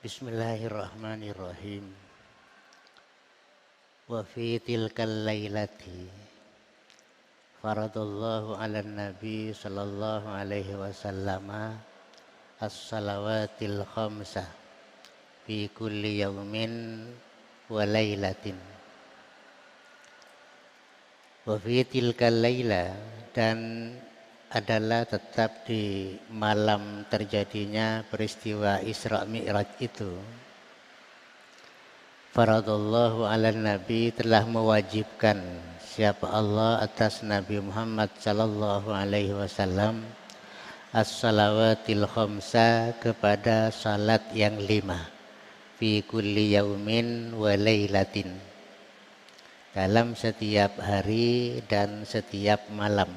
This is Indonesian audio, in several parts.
Bismillahirrahmanirrahim. Wa fi tilkal lailati faradallahu ala nabi sallallahu alaihi wasallam as-salawatil khamsah fi kulli yaumin wa lailatin. Wa fi tilkal laila, dan adalah tetap di malam terjadinya peristiwa Isra Mi'raj itu. Faradallahu ala nabi, telah mewajibkan siapa Allah atas Nabi Muhammad sallallahu alaihi wasallam as-salawatil khamsa, kepada salat yang 5, fi kulli yaumin wa lailatin, dalam setiap hari dan setiap malam.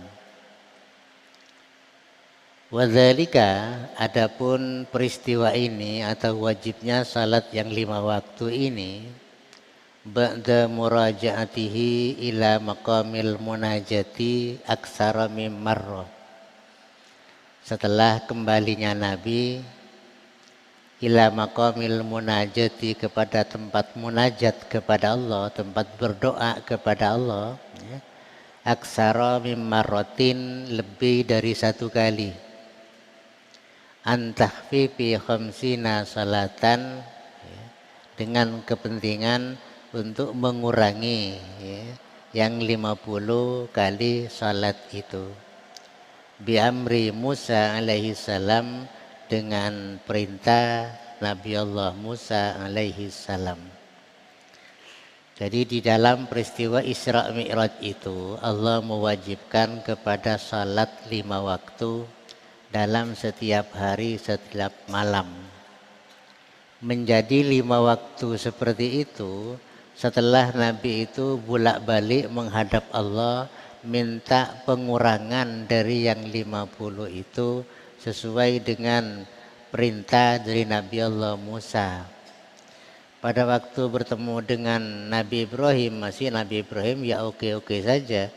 Wadzalika, adapun peristiwa ini atau wajibnya salat yang 5 waktu ini, ba'da murajaatihi ila maqamil munajati aksara mim marrah, setelah kembalinya Nabi ila maqamil munajati, kepada tempat munajat kepada Allah, tempat berdoa kepada Allah, ya. Aksara mim marratin, lebih dari 1 kali. Antahfifi khamsina salatan, ya, dengan kepentingan untuk mengurangi, ya, yang 50 kali salat itu. Bi amri Musa alaihi salam, dengan perintah Nabi Allah Musa alaihi salam. Jadi di dalam peristiwa Isra Mi'raj itu Allah mewajibkan kepada salat 5 waktu dalam setiap hari, setiap malam. Menjadi 5 waktu seperti itu setelah Nabi itu bolak-balik menghadap Allah, minta pengurangan dari yang 50 itu sesuai dengan perintah dari Nabi Allah Musa. Pada waktu bertemu dengan Nabi Ibrahim, masih Nabi Ibrahim ya oke-oke saja.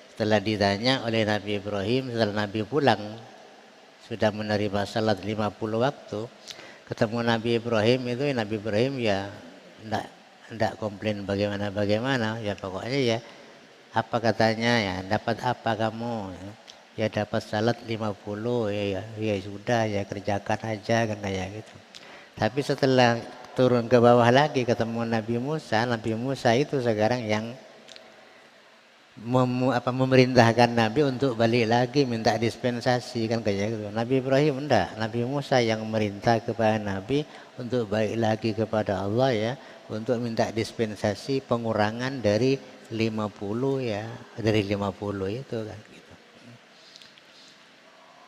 Setelah ditanya oleh Nabi Ibrahim, setelah Nabi pulang sudah menerima salat 50 waktu, ketemu Nabi Ibrahim itu, Nabi Ibrahim ya enggak komplain bagaimana, ya pokoknya ya apa katanya, ya dapat apa kamu, ya dapat salat 50, ya sudah, ya kerjakan aja, kan kayak gitu. Tapi setelah turun ke bawah lagi ketemu Nabi Musa itu sekarang yang memerintahkan Nabi untuk balik lagi minta dispensasi, kan kayak gitu. Nabi Ibrahim enggak, Nabi Musa yang memerintah kepada Nabi untuk balik lagi kepada Allah, ya, untuk minta dispensasi pengurangan dari 50, ya, dari 50 itu, kan gitu.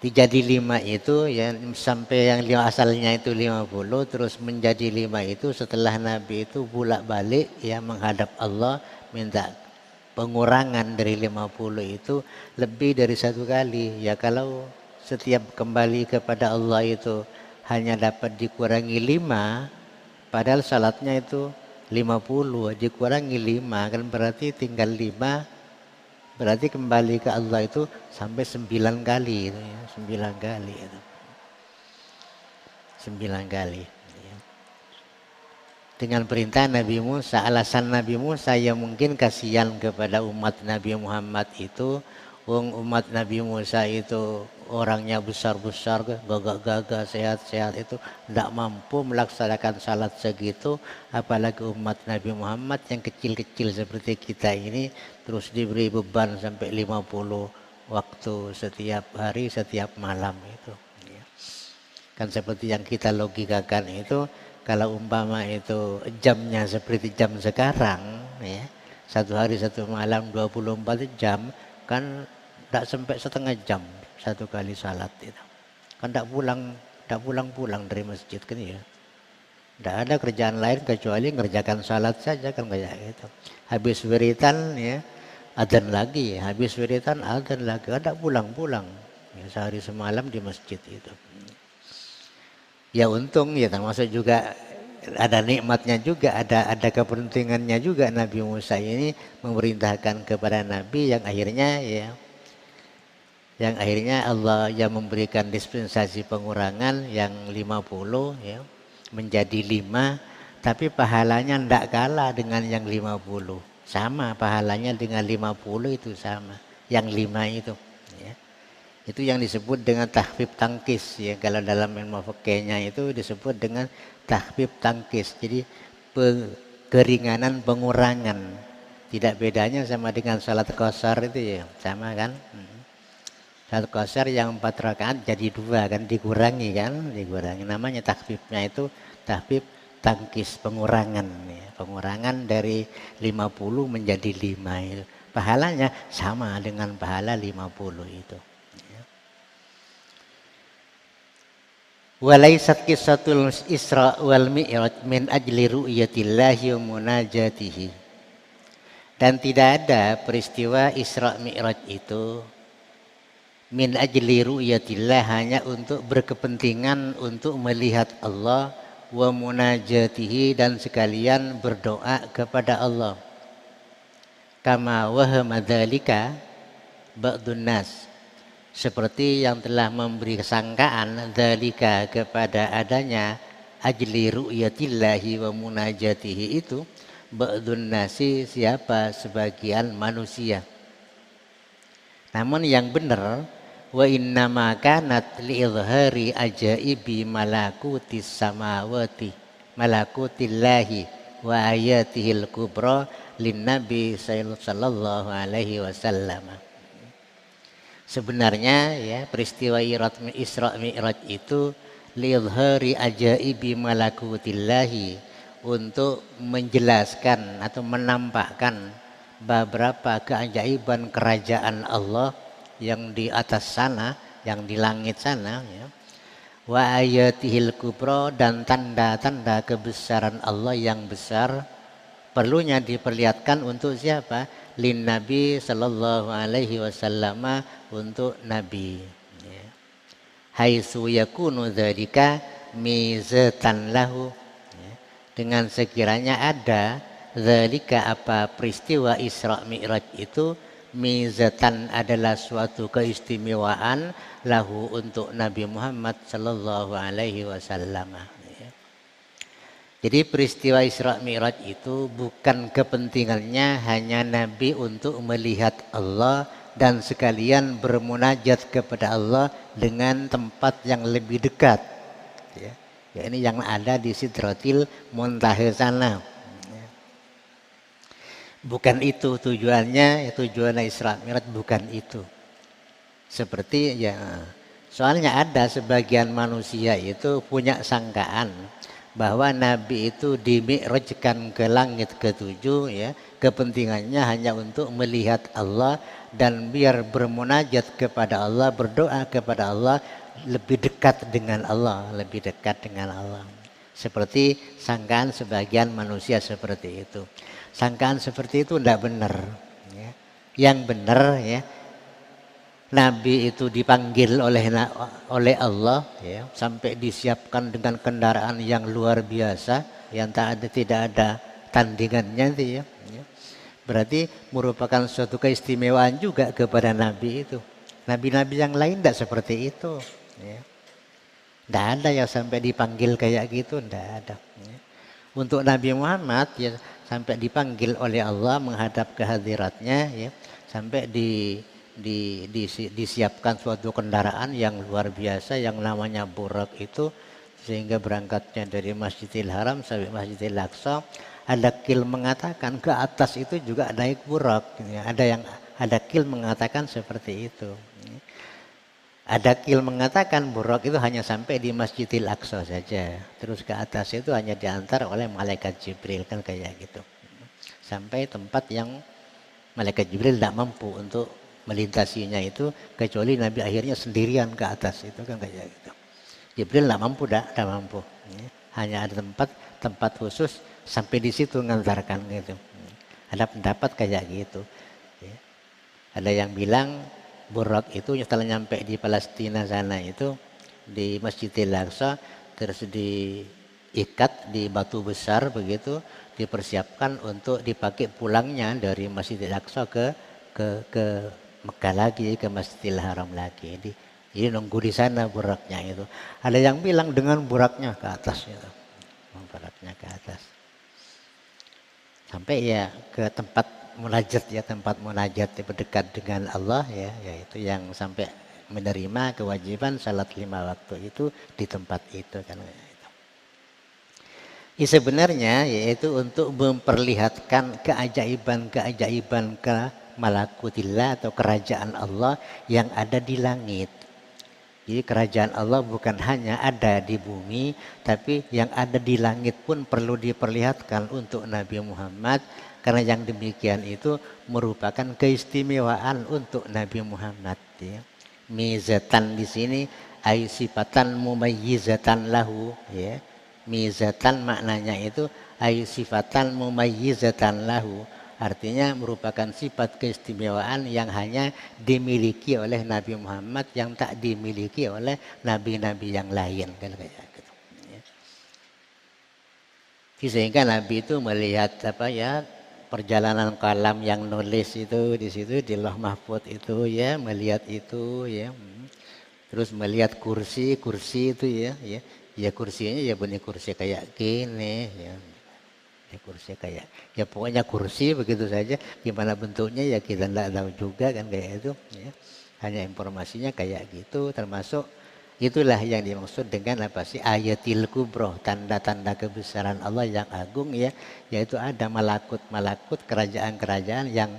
Jadi 5 itu, ya, sampai yang asalnya itu 50 terus menjadi 5 itu setelah Nabi itu bolak-balik, ya, menghadap Allah minta pengurangan dari 50 itu lebih dari 1 kali. Ya kalau setiap kembali kepada Allah itu hanya dapat dikurangi 5, padahal salatnya itu 50, dikurangi 5 kan berarti tinggal 5, berarti kembali ke Allah itu sampai 9 kali itu, ya, 9 kali itu. 9 kali. Dengan perintah Nabi Musa. Alasan Nabi Musa ya mungkin kasihan kepada umat Nabi Muhammad itu. Umat Nabi Musa itu orangnya besar-besar, gagah-gagah, sehat-sehat, itu tidak mampu melaksanakan salat segitu. Apalagi umat Nabi Muhammad yang kecil-kecil seperti kita ini terus diberi beban sampai 50 waktu setiap hari, setiap malam itu. Kan seperti yang kita logikakan itu, kalau umpama itu jamnya seperti jam sekarang, ya, 1 hari 1 malam 24 jam, kan tidak sampai setengah jam 1 kali salat itu. Kan tidak pulang dari masjid, kan, ya. Tidak ada kerjaan lain kecuali ngerjakan salat saja, kan kayak gitu. Habis wiritan, ya, adzan lagi, habis wiritan adzan lagi, tidak pulang-pulang, ya, sehari semalam di masjid itu. Ya untung, ya, termasuk juga ada nikmatnya juga, ada kepentingannya juga. Nabi Musa ini memerintahkan kepada Nabi yang akhirnya Allah yang memberikan dispensasi pengurangan yang 50, ya. menjadi 5, tapi pahalanya tidak kalah dengan yang 50. Sama pahalanya dengan 50 itu sama. Yang 5 itu. Ya. Itu yang disebut dengan tahfif tangkis. Ya. Kalau dalam ilmu fikihnya itu disebut dengan tahfif tangkis. Jadi keringanan pengurangan. Tidak bedanya sama dengan salat qashar itu ya. Sama kan? Salat qashar yang 4 rakaat jadi 2 kan, dikurangi kan, dikurangi. Namanya tahfifnya itu tahfif tangkis, pengurangan ya. Pengurangan dari 50 menjadi 5 itu. Pahalanya sama dengan pahala 50 itu. Ya. Walaisat qissatul Isra wal Mi'raj min ajli ru'yatillahi wa munajatihi. Dan tidak ada peristiwa Isra Mi'raj itu min ajli ru'yatillah hanya untuk berkepentingan untuk melihat Allah wa munajatihi dan sekalian berdoa kepada Allah. Kama wahama dzalika ba'dun nas. Seperti yang telah memberi kesangkaan dzalika kepada adanya ajli ru'yatillahi wa munajatihi itu ba'dun nasi, siapa sebagian manusia. Namun yang benar, wa innama kanat li'idhari ajaibi malakutis samawati malakutillahi wa ayatihil kubra lin nabi sallallahu alaihi wasallam. Sebenarnya ya peristiwa Isra Mi'raj itu li'idhari ajaibi malakutillahi, untuk menjelaskan atau menampakkan beberapa keajaiban kerajaan Allah yang di atas sana, yang di langit sana ya. Wa ayatihil kubra, dan tanda-tanda kebesaran Allah yang besar, perlunya diperlihatkan untuk siapa? Lin Nabi sallallahu alaihi wasallam, untuk Nabi ya. Haitsu yakunu dzalika mizatan lahu, ya. Dengan sekiranya ada dzalika, apa peristiwa Isra Mi'raj itu, mizatan adalah suatu keistimewaan lahu untuk Nabi Muhammad sallallahu alaihi wasallam. Jadi peristiwa Isra Mi'raj itu bukan kepentingannya hanya Nabi untuk melihat Allah dan sekalian bermunajat kepada Allah dengan tempat yang lebih dekat. Ya, ini yang ada di Sidratil Muntaha sana. Bukan itu tujuannya, tujuan Isra Mi'raj bukan itu. Seperti ya, soalnya ada sebagian manusia itu punya sangkaan bahwa Nabi itu dimi'rajkan ke langit ke-7 ya, kepentingannya hanya untuk melihat Allah dan biar bermunajat kepada Allah, berdoa kepada Allah, lebih dekat dengan Allah, lebih dekat dengan Allah. Seperti sangkaan sebagian manusia seperti itu. Sangkaan seperti itu tidak benar ya. Yang benar ya, Nabi itu dipanggil oleh Allah ya, sampai disiapkan dengan kendaraan yang luar biasa yang tidak ada tandingannya itu ya. Berarti merupakan suatu keistimewaan juga kepada Nabi itu. Nabi-nabi yang lain tidak seperti itu ya. Tidak ada yang sampai dipanggil kayak gitu, tidak ada ya. Untuk Nabi Muhammad ya, sampai dipanggil oleh Allah menghadap kehadiratnya ya, sampai disiapkan suatu kendaraan yang luar biasa yang namanya Burak itu, sehingga berangkatnya dari Masjidil Haram sampai Masjidil Aqsa. Ada kil mengatakan ke atas itu juga naik Burak ya. Ada kil mengatakan seperti itu. Ada kil mengatakan Burak itu hanya sampai di Masjidil Aqsa saja, terus ke atas itu hanya diantar oleh malaikat Jibril kan kayak gitu, sampai tempat yang malaikat Jibril tidak mampu untuk melintasinya itu, kecuali Nabi akhirnya sendirian ke atas itu kan kayak gitu. Jibril tidak mampu, hanya ada tempat khusus sampai di situ ngantarkan gitu. Ada pendapat kayak gitu. Ada yang bilang Burak itu setelah nyampe di Palestina sana itu di Masjidil Aqsa, terus diikat di batu besar begitu, dipersiapkan untuk dipakai pulangnya dari Masjidil Aqsa ke Mekah lagi, ke Masjidil Haram lagi. Jadi nunggu di sana Buraknya itu. Ada yang bilang dengan Buraknya ke atas itu. memperhatnya ke atas. Sampai ya ke tempat munajat ya, tempat munajat berdekat dengan Allah ya, yaitu yang sampai menerima kewajiban salat 5 waktu itu di tempat itu kan. Ya, sebenarnya yaitu untuk memperlihatkan keajaiban-keajaiban ke malakutillah atau kerajaan Allah yang ada di langit. Jadi kerajaan Allah bukan hanya ada di bumi, tapi yang ada di langit pun perlu diperlihatkan untuk Nabi Muhammad, karena yang demikian itu merupakan keistimewaan untuk Nabi Muhammad. Ya. Mizatan di sini ay sifatan mumayyizatan lahu, ya. Mizatan maknanya itu ay sifatan mumayyizatan lahu. Artinya merupakan sifat keistimewaan yang hanya dimiliki oleh Nabi Muhammad, yang tak dimiliki oleh nabi-nabi yang lain kan kayak gitu. Ya. Sehingga Nabi itu melihat apa ya, perjalanan kalam yang nulis itu di situ di Lauh Mahfuz itu ya, melihat itu ya. Terus melihat kursi itu ya. Ya kursinya ya benih kursi kayak gini ya. Ya kursi kayak ya pokoknya kursi begitu saja, gimana bentuknya ya kita tidak tahu juga kan kayak itu ya. Hanya informasinya kayak gitu, termasuk itulah yang dimaksud dengan apa sih ayatil kubro, tanda-tanda kebesaran Allah yang agung ya, yaitu ada malakut kerajaan-kerajaan yang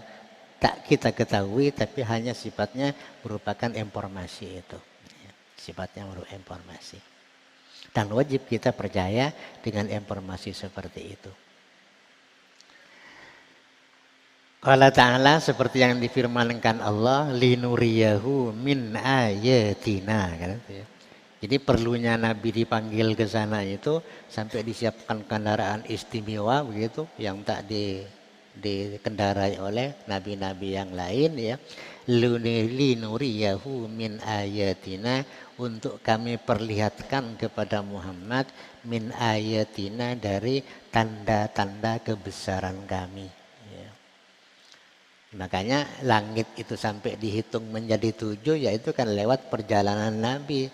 tak kita ketahui tapi hanya sifatnya merupakan informasi itu ya. Sifatnya merupakan informasi. Dan wajib kita percaya dengan informasi seperti itu. Qala ta'ala seperti yang difirmankan Allah, linuriyahu min ayatina kan ya. Jadi perlunya Nabi dipanggil ke sana itu sampai disiapkan kendaraan istimewa begitu yang tak dikendarai oleh nabi-nabi yang lain ya. Linuriyahu min ayatina, untuk kami perlihatkan kepada Muhammad min ayatina, dari tanda-tanda kebesaran kami. Ya. Makanya langit itu sampai dihitung menjadi 7, yaitu kan lewat perjalanan Nabi.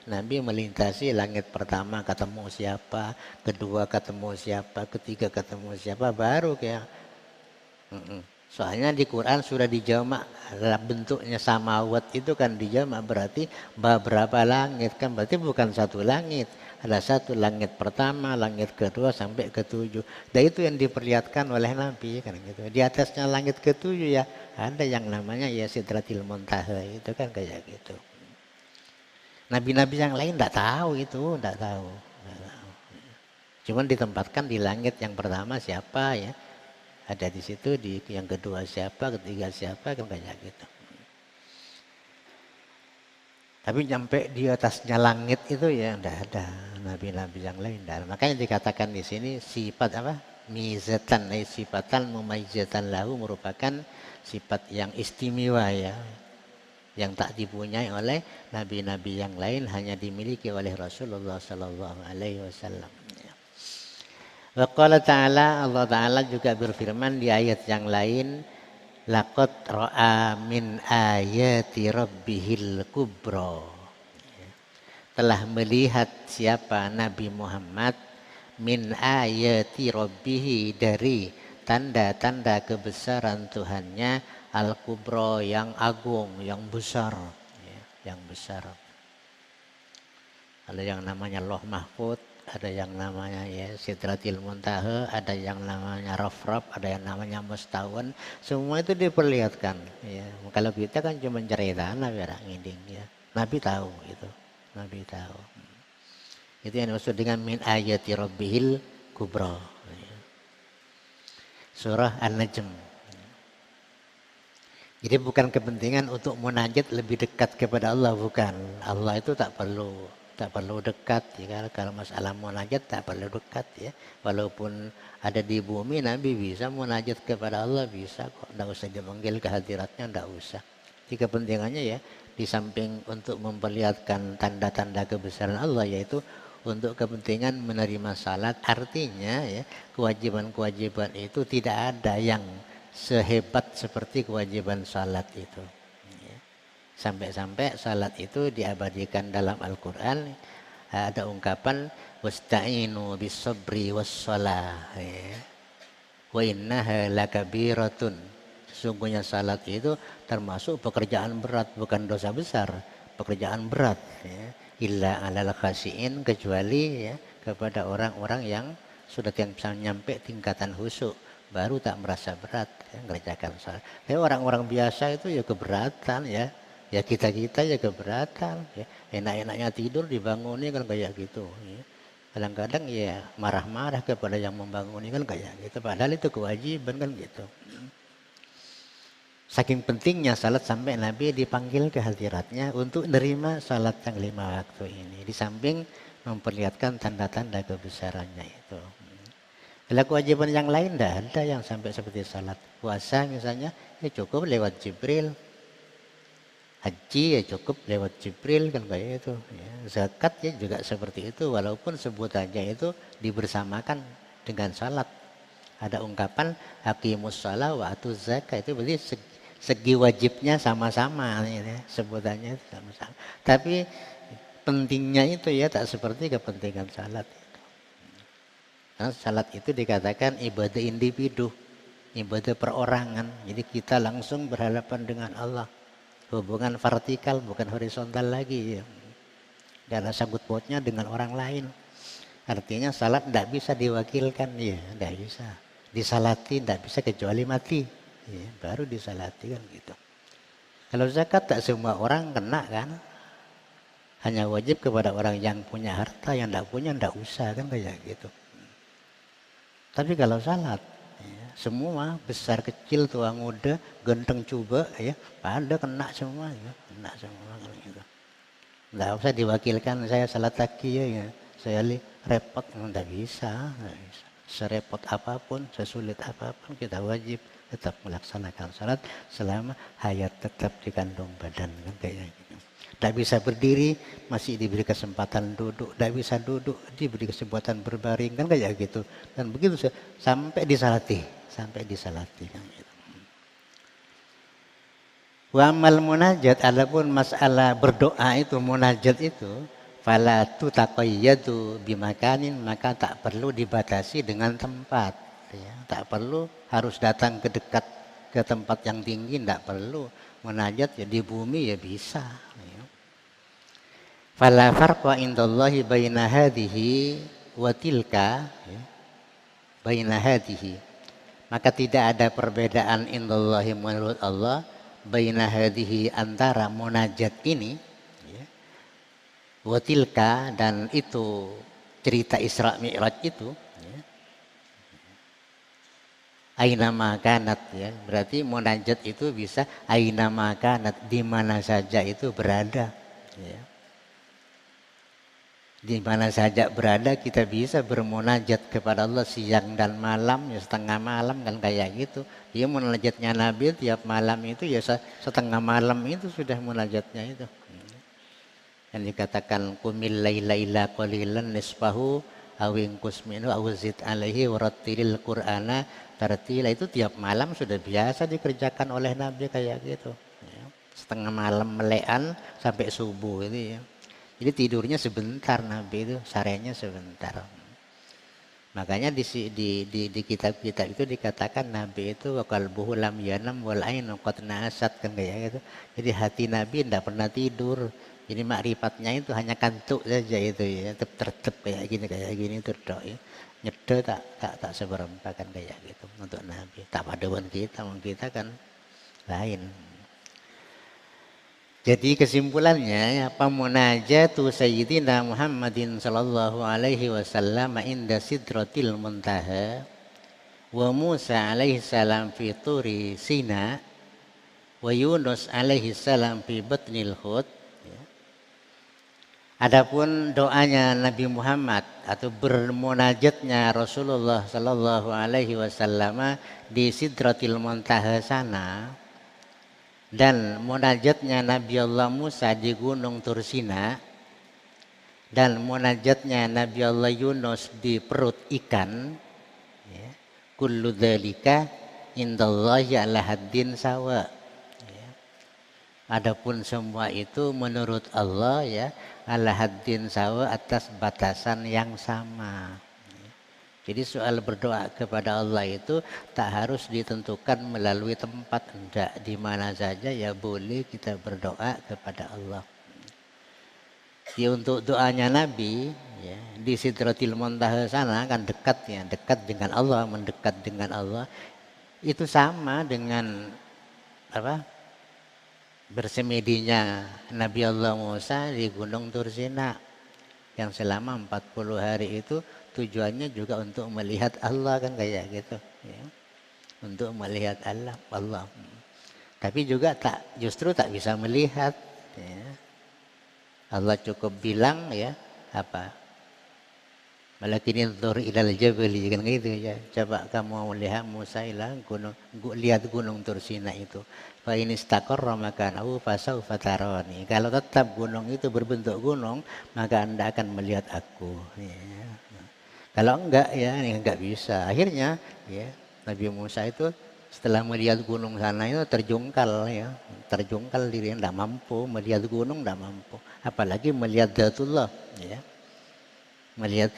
Nabi melintasi langit pertama ketemu siapa, kedua ketemu siapa, ketiga ketemu siapa, baru kayak. Soalnya di Quran sudah dijamak, bentuknya samawat itu kan dijamak, berarti beberapa langit kan, berarti bukan satu langit. Ada satu langit pertama, langit kedua sampai ke-7. Dan itu yang diperlihatkan oleh Nabi kan gitu. Di atasnya langit ke-7 ya ada yang namanya ya Sidratil Muntaha itu kan kayak gitu. Nabi-nabi yang lain tidak tahu itu, tidak tahu. Cuman ditempatkan di langit yang pertama siapa ya. Ada di situ, di yang kedua siapa, ketiga siapa, kan kayak gitu. Tapi nyampe di atasnya langit itu ya enggak ada nabi-nabi yang lain. Makanya dikatakan di sini sifat apa? Mizatan, sifatan mumayyizatan lahu, merupakan sifat yang istimewa ya, yang tak dipunyai oleh nabi-nabi yang lain, hanya dimiliki oleh Rasulullah sallallahu alaihi wasallam. Wa qala ta'ala, Allah Ta'ala juga berfirman di ayat yang lain, laqad ra'a min ayati rabbihil kubra. Telah melihat siapa Nabi Muhammad min ayati rabbihi, dari tanda-tanda kebesaran Tuhannya, al kubra, yang agung, yang besar ya, yang besar. Ada yang namanya Lauh Mahfuz, ada yang namanya ya Sidratil Muntaha, ada yang namanya Raf-Raf, ada yang namanya Mustawun. Semua itu diperlihatkan ya. Kalau kita kan cuma cerita Nabi ngiding ya. Nabi tahu itu. Nabi tahu. Itu yang dimaksud dengan min ayati rabbihil kubra. Ya. Surah An-Najm. Jadi bukan kepentingan untuk munajat lebih dekat kepada Allah, bukan. Allah itu tak perlu dekat ya, kalau masalah munajat tak perlu dekat ya. Walaupun ada di bumi, Nabi bisa munajat kepada Allah, bisa kok, tidak usah dipanggil ke hadiratnya, tidak usah. Jadi kepentingannya ya di samping untuk memperlihatkan tanda-tanda kebesaran Allah, yaitu untuk kepentingan menerima salat. Artinya ya kewajiban-kewajiban itu tidak ada yang sehebat seperti kewajiban salat itu. Sampai-sampai salat itu diabadikan dalam Al-Quran. Ada ungkapan wasta'inu bis-sabri was-shalah. Ya. Wa innaha lakabiratun. Sesungguhnya salat itu termasuk pekerjaan berat, bukan dosa besar, pekerjaan berat. Ya. Illa alal khasiin, kecuali ya kepada orang-orang yang sudah nyampe tingkatan khusyuk, baru tak merasa berat ya, mengerjakan salat. Tapi orang-orang biasa itu ya keberatan ya. Ya kita-kita ya keberatan ya. Enak-enaknya tidur dibanguni kan kayak gitu ya. Kadang-kadang ya marah-marah kepada yang membanguni kan kayak gitu. Padahal itu kewajiban kan gitu. Saking pentingnya salat sampai Nabi dipanggil ke hadiratnya untuk menerima salat yang 5 waktu ini. Di samping memperlihatkan tanda-tanda kebesarannya itu. Kalau kewajiban yang lain tidak ada yang sampai seperti salat. Puasa misalnya ya cukup lewat Jibril. Haji ya cukup lewat Jibril kan kayak itu. Ya. Zakat ya juga seperti itu. Walaupun sebutannya itu dibersamakan dengan salat. Ada ungkapan hakimus shalah wa atuz zakat, itu berarti segi wajibnya sama-sama ya, sebutannya sama-sama. Tapi pentingnya itu ya tak seperti kepentingan salat. Nah, salat itu dikatakan ibadah individu, ibadah perorangan. Jadi kita langsung berhadapan dengan Allah. Hubungan vertikal bukan horizontal lagi ya. Dan ada sangkut pautnya dengan orang lain. Artinya salat tidak bisa diwakilkan ya, tidak bisa. Disalati tidak bisa kecuali mati. Ya, baru disalati kan gitu. Kalau zakat tak semua orang kena kan. Hanya wajib kepada orang yang punya harta, yang tidak punya tidak usah kan kayak gitu. Tapi kalau salat ya, semua besar kecil tua muda genteng coba ya pada kena semua ya, kena semua kan gitu. Tidak usah diwakilkan saya salat takiyah ya, saya repot tidak bisa, tidak bisa. Serepot apapun, sesulit apapun kita wajib tetap melaksanakan salat selama hayat tetap di kandung badan kan kayak gitu. Tidak bisa berdiri masih diberi kesempatan duduk, tidak bisa duduk diberi kesempatan berbaring kan kayak gitu. Dan begitu sampai disalati kan gitu. Wa amal munajat, adapun masalah berdoa itu munajat itu fala tutaqayyadu bimakanin, maka tak perlu dibatasi dengan tempat ya. Tak perlu harus datang ke dekat ke tempat yang tinggi, tidak perlu. Munajat ya di bumi ya bisa ya. Fala farqa indallahi baina hadhihi wa tilka ya. Baina hadhihi, maka tidak ada perbedaan indallahi menurut Allah baina hadhihi antara munajat ini ya, wa tilka dan itu cerita Isra Mi'raj itu ya. Aina makanat ya, berarti munajat itu bisa aina makanat, di mana saja itu berada ya. Di mana saja berada kita bisa bermunajat kepada Allah siang dan malam ya, setengah malam kan kayak gitu. Ya munajatnya Nabi tiap malam itu ya setengah malam itu sudah munajatnya itu. Yang dikatakan qumil laila illa qalilan nisfahu awin kusminu awzid alaihi warattilil qur'ana tartila, itu tiap malam sudah biasa dikerjakan oleh Nabi kayak gitu. Ya. Setengah malam melean sampai subuh itu ya. Jadi tidurnya sebentar Nabi itu, sarenya sebentar. Makanya di kitab-kitab itu dikatakan Nabi itu wa qalbuhu lam yanam wal ainu qad nasat kan kayak gitu. Jadi hati Nabi tidak pernah tidur. Jadi makrifatnya itu hanya kantuk saja itu ya, tertep kayak gini terdok ya. Nyedot tak seberapa kan kayak gitu untuk Nabi. Tak paduan kita kan lain. Jadi kesimpulannya apa, munajatu Sayyidina Muhammadin sallallahu alaihi wasallam inda sidratil muntaha wa Musa alaihi salam fi turi Sina wa Yunus alaihi salam fi batnil hut. Adapun doanya Nabi Muhammad atau bermunajatnya Rasulullah sallallahu alaihi wasallam di sidratil muntaha sana, dan munajatnya Nabi Allah Musa di Gunung Tursina, dan munajatnya Nabi Allah Yunus di perut ikan ya. Kullu dzalika indallahi ala haddin sawa ya. Adapun semua itu menurut Allah ya ala haddin sawa, atas batasan yang sama. Jadi soal berdoa kepada Allah itu tak harus ditentukan melalui tempat, enggak, di mana saja ya boleh kita berdoa kepada Allah. Ya untuk doanya Nabi ya, di Sidratil Muntaha sana kan dekat ya, dekat dengan Allah, mendekat dengan Allah. Itu sama dengan apa? Bersemedinya Nabi Allah Musa di Gunung Tursina yang selama 40 hari itu tujuannya juga untuk melihat Allah kan kayak gitu ya. Untuk melihat Allah. Tapi juga justru tak bisa melihat ya. Allah cukup bilang ya apa? Walakin inzur ilal jabali kan gitu ya. Coba kamu melihat Musa gunung, lihat gunung Tursina itu. Fa in istaqarra makanahu fasawfa tarani. Kalau tetap gunung itu berbentuk gunung, maka Anda akan melihat aku. Ya. Kalau enggak ya enggak bisa. Akhirnya ya Nabi Musa itu setelah melihat gunung sana itu terjungkal ya, terjungkal diri, enggak mampu melihat gunung, enggak mampu. Apalagi melihat Dzatullah ya. Melihat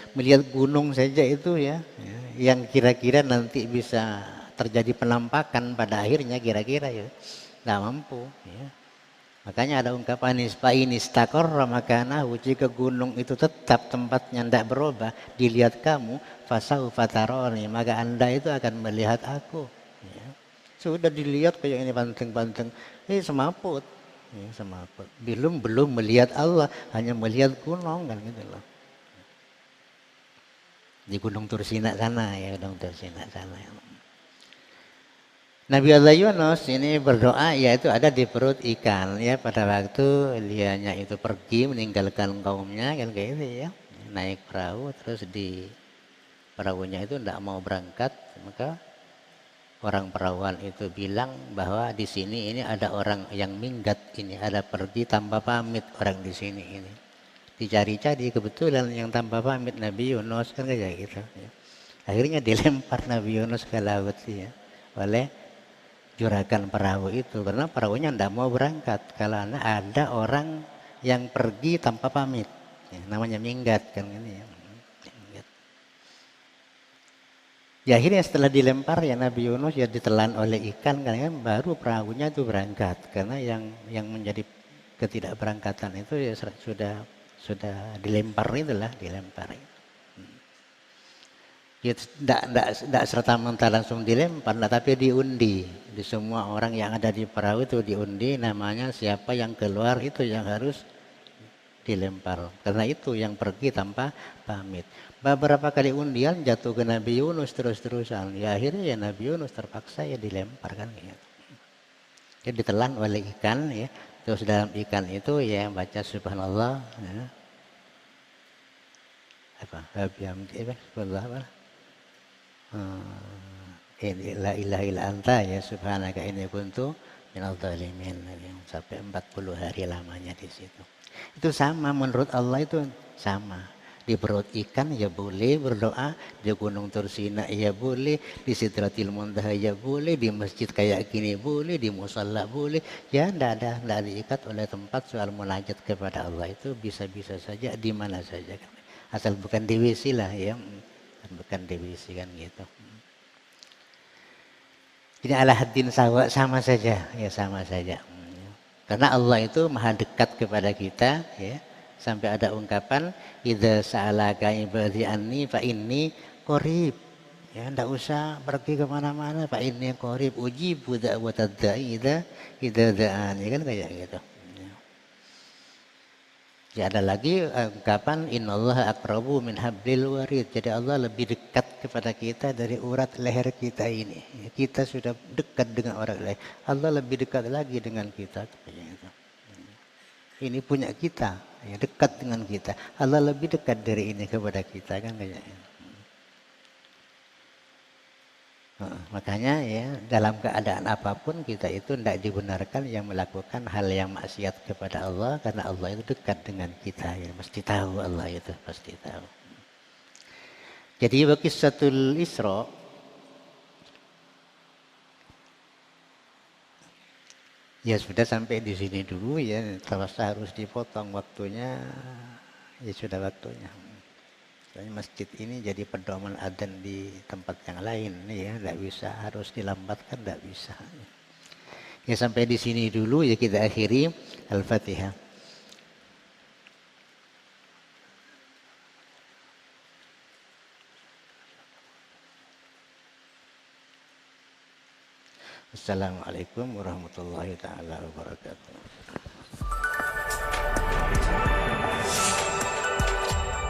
gunung saja itu ya, yang kira-kira nanti bisa terjadi penampakan pada akhirnya kira-kira ya nggak mampu ya. Makanya ada ungkapan ini istaqarra makanahu, jika gunung itu tetap tempatnya tidak berubah, dilihat kamu fasaufa tarani, maka Anda itu akan melihat aku ya. Sudah dilihat kayak ini banteng-banteng semaput ya, semaput belum melihat Allah, hanya melihat gunung kan gitu loh. Di Gunung Tursina sana ya, Gunung Tursina sana. Nabi Allah Yunus ini berdoa yaitu ada di perut ikan ya, pada waktu dianya itu pergi meninggalkan kaumnya kan kayak gitu ya. Naik perahu terus di perahunya itu tidak mau berangkat, maka orang perahuan itu bilang bahwa di sini ini ada orang yang minggat, ini ada pergi tanpa pamit orang di sini ini. Dicari-cari kebetulan yang tanpa pamit Nabi Yunus kan kayak gitu ya. Akhirnya dilempar Nabi Yunus ke laut ya, oleh juragan perahu itu, karena perahunya tidak mau berangkat karena ada orang yang pergi tanpa pamit ya, namanya minggat kan ini ya. Ya akhirnya setelah dilempar ya Nabi Yunus ya ditelan oleh ikan kan, baru perahunya itu berangkat, karena yang menjadi ketidakberangkatan itu ya sudah dilempar itulah, dilempar. Ya tidak serta-merta langsung dilempar, tapi diundi. Di semua orang yang ada di perahu itu diundi, namanya siapa yang keluar itu yang harus dilempar. Karena itu yang pergi tanpa pamit. Beberapa kali undian jatuh ke Nabi Yunus terus-terusan. Ya akhirnya ya Nabi Yunus terpaksa ya dilempar kan gitu. Dia ditelan oleh ikan ya. Terus dalam ikan itu ya baca subhanallah ya. Subhanallah. La ilaha illa anta ya subhanaka inni kuntu minadh dhalimin, sampai 40 hari lamanya di situ. Itu sama menurut Allah, itu sama. Di perut ikan ya boleh berdoa, di Gunung Tursina ya boleh, di Sidratil Muntaha ya boleh, di masjid kayak gini boleh, di musalla boleh. Ya enggak diikat oleh tempat. Soal munajat kepada Allah itu bisa-bisa saja di mana saja kan. Asal bukan di WC lah ya. Bukan divisi kan gitu. Jadi ala haddin sawa, sama saja ya, sama saja. Karena Allah itu maha dekat kepada kita ya. Sampai ada ungkapan idza sa'alaka ibadi anni fa inni qarib. Ya enggak usah pergi kemana-mana, fa inni qarib ujibu da'watad da'i idza da'ani kan kayak gitu. Ya ada lagi ungkapan innallaha aqrabu min hablil warid. Jadi Allah lebih dekat kepada kita dari urat leher kita ini. Kita sudah dekat dengan urat leher. Allah lebih dekat lagi dengan kita. Ini punya kita, ya, dekat dengan kita. Allah lebih dekat dari ini kepada kita kan kayaknya. Makanya ya dalam keadaan apapun kita itu tidak dibenarkan yang melakukan hal yang maksiat kepada Allah, karena Allah itu dekat dengan kita ya, pasti tahu, Allah itu pasti tahu. Jadi Qissatul Isra Ya sudah sampai di sini dulu ya, terpaksa harus dipotong waktunya, ya sudah waktunya. Soalnya masjid ini jadi pedoman adzan di tempat yang lain ya, tidak bisa harus dilambatkan, tidak bisa. Ya sampai di sini dulu ya kita akhiri. Al-Fatihah. Assalamualaikum warahmatullahi taala wabarakatuh.